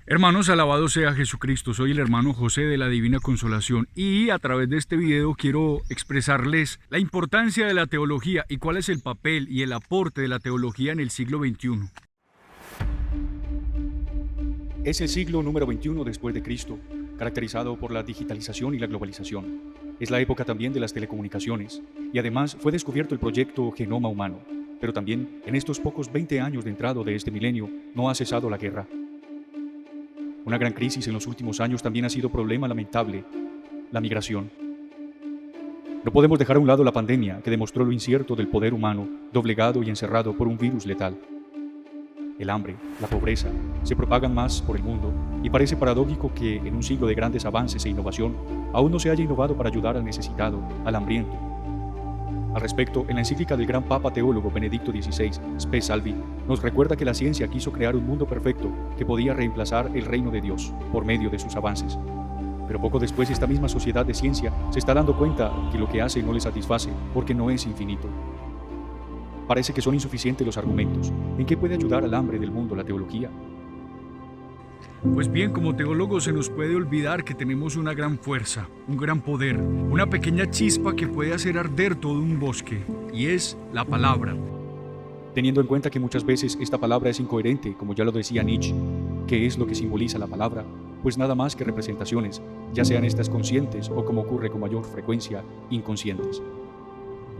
Hermanos, alabado sea Jesucristo, soy el hermano José de la Divina Consolación y a través de este video quiero expresarles la importancia de la teología y cuál es el papel y el aporte de la teología en el siglo XXI. Es el siglo número 21 después de Cristo, caracterizado por la digitalización y la globalización. Es la época también de las telecomunicaciones y además fue descubierto el proyecto Genoma Humano. Pero también en estos pocos 20 años de entrado de este milenio no ha cesado la guerra. Una gran crisis en los últimos años también ha sido problema lamentable, la migración. No podemos dejar a un lado la pandemia que demostró lo incierto del poder humano, doblegado y encerrado por un virus letal. El hambre, la pobreza, se propagan más por el mundo y parece paradójico que en un siglo de grandes avances e innovación aún no se haya innovado para ayudar al necesitado, al hambriento. Al respecto, en la encíclica del gran Papa teólogo Benedicto XVI, Spe Salvi, nos recuerda que la ciencia quiso crear un mundo perfecto que podía reemplazar el reino de Dios por medio de sus avances. Pero poco después esta misma sociedad de ciencia se está dando cuenta que lo que hace no le satisface porque no es infinito. Parece que son insuficientes los argumentos. ¿En qué puede ayudar al hambre del mundo la teología? Pues bien, como teólogos se nos puede olvidar que tenemos una gran fuerza, un gran poder, una pequeña chispa que puede hacer arder todo un bosque, y es la palabra. Teniendo en cuenta que muchas veces esta palabra es incoherente, como ya lo decía Nietzsche, ¿qué es lo que simboliza la palabra? Pues nada más que representaciones, ya sean estas conscientes o, como ocurre con mayor frecuencia, inconscientes.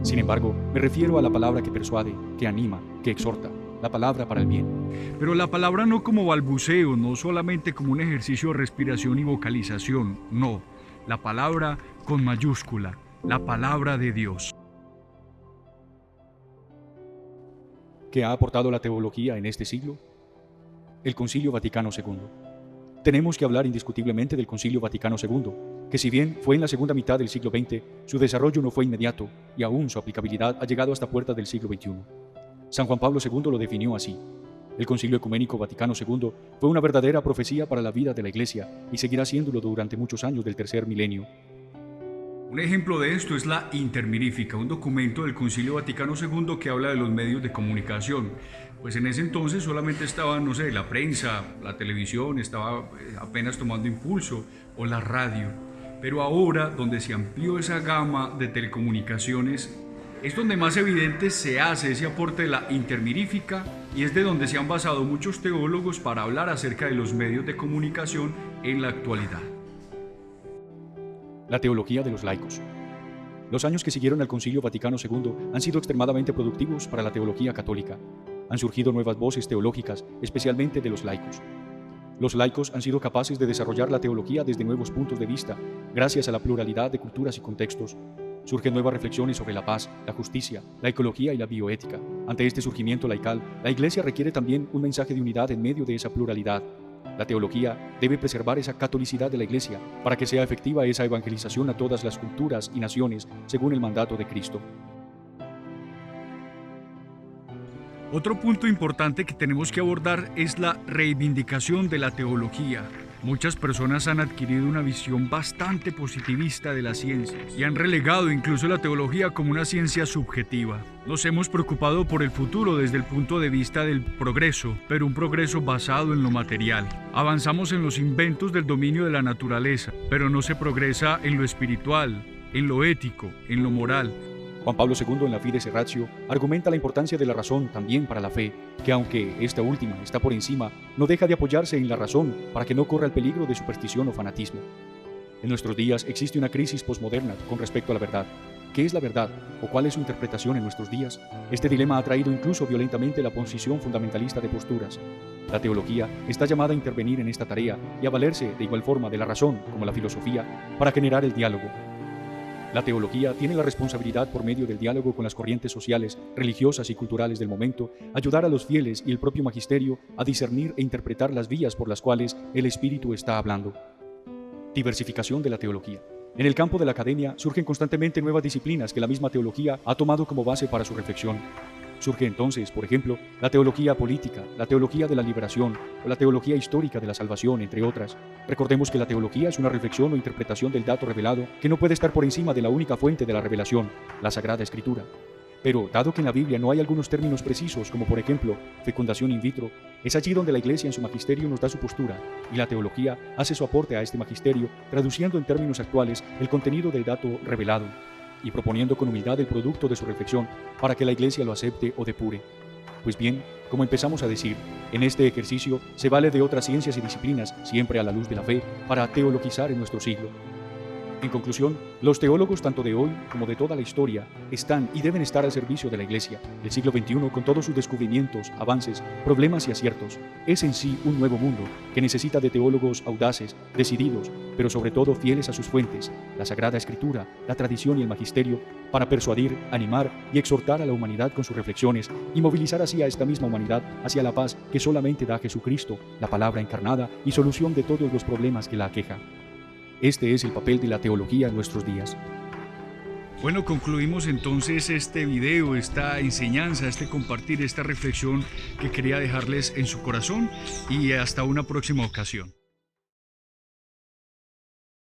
Sin embargo, me refiero a la palabra que persuade, que anima, que exhorta, la palabra para el bien. Pero la palabra no como balbuceo, no solamente como un ejercicio de respiración y vocalización, no. La palabra con mayúscula, la palabra de Dios. ¿Qué ha aportado la teología en este siglo? El Concilio Vaticano II. Tenemos que hablar indiscutiblemente del Concilio Vaticano II, que si bien fue en la segunda mitad del siglo XX, su desarrollo no fue inmediato y aún su aplicabilidad ha llegado hasta puertas del siglo XXI. San Juan Pablo II lo definió así. El Concilio Ecuménico Vaticano II fue una verdadera profecía para la vida de la Iglesia y seguirá siéndolo durante muchos años del tercer milenio. Un ejemplo de esto es la Intermirífica, un documento del Concilio Vaticano II que habla de los medios de comunicación. Pues en ese entonces solamente estaba, la prensa, la televisión estaba apenas tomando impulso, o la radio. Pero ahora, donde se amplió esa gama de telecomunicaciones, es donde más evidente se hace ese aporte de la intermirífica y es de donde se han basado muchos teólogos para hablar acerca de los medios de comunicación en la actualidad. La teología de los laicos. Los años que siguieron al Concilio Vaticano II han sido extremadamente productivos para la teología católica. Han surgido nuevas voces teológicas, especialmente de los laicos. Los laicos han sido capaces de desarrollar la teología desde nuevos puntos de vista, gracias a la pluralidad de culturas y contextos. Surgen nuevas reflexiones sobre la paz, la justicia, la ecología y la bioética. Ante este surgimiento laical, la Iglesia requiere también un mensaje de unidad en medio de esa pluralidad. La teología debe preservar esa catolicidad de la Iglesia para que sea efectiva esa evangelización a todas las culturas y naciones según el mandato de Cristo. Otro punto importante que tenemos que abordar es la reivindicación de la teología. Muchas personas han adquirido una visión bastante positivista de la ciencia y han relegado incluso la teología como una ciencia subjetiva. Nos hemos preocupado por el futuro desde el punto de vista del progreso, pero un progreso basado en lo material. Avanzamos en los inventos del dominio de la naturaleza, pero no se progresa en lo espiritual, en lo ético, en lo moral. Juan Pablo II en la Fides Ratio argumenta la importancia de la razón también para la fe, que aunque esta última está por encima, no deja de apoyarse en la razón para que no corra el peligro de superstición o fanatismo. En nuestros días existe una crisis posmoderna con respecto a la verdad. ¿Qué es la verdad o cuál es su interpretación en nuestros días? Este dilema ha traído incluso violentamente la posición fundamentalista de posturas. La teología está llamada a intervenir en esta tarea y a valerse de igual forma de la razón como la filosofía para generar el diálogo. La teología tiene la responsabilidad, por medio del diálogo con las corrientes sociales, religiosas y culturales del momento, ayudar a los fieles y el propio magisterio a discernir e interpretar las vías por las cuales el Espíritu está hablando. Diversificación de la teología. En el campo de la academia surgen constantemente nuevas disciplinas que la misma teología ha tomado como base para su reflexión. Surge entonces, por ejemplo, la teología política, la teología de la liberación o la teología histórica de la salvación, entre otras. Recordemos que la teología es una reflexión o interpretación del dato revelado que no puede estar por encima de la única fuente de la revelación, la Sagrada Escritura. Pero, dado que en la Biblia no hay algunos términos precisos, como por ejemplo fecundación in vitro, es allí donde la Iglesia en su magisterio nos da su postura, y la teología hace su aporte a este magisterio, traduciendo en términos actuales el contenido del dato revelado, y proponiendo con humildad el producto de su reflexión para que la Iglesia lo acepte o depure. Pues bien, como empezamos a decir, en este ejercicio se vale de otras ciencias y disciplinas, siempre a la luz de la fe, para teologizar en nuestro siglo. En conclusión, los teólogos tanto de hoy como de toda la historia están y deben estar al servicio de la Iglesia. El siglo XXI, con todos sus descubrimientos, avances, problemas y aciertos, es en sí un nuevo mundo que necesita de teólogos audaces, decididos, pero sobre todo fieles a sus fuentes, la Sagrada Escritura, la tradición y el magisterio, para persuadir, animar y exhortar a la humanidad con sus reflexiones y movilizar así a esta misma humanidad hacia la paz que solamente da Jesucristo, la palabra encarnada y solución de todos los problemas que la aquejan. Este es el papel de la teología en nuestros días. Bueno, concluimos entonces este video, esta enseñanza, este compartir, esta reflexión que quería dejarles en su corazón y hasta una próxima ocasión.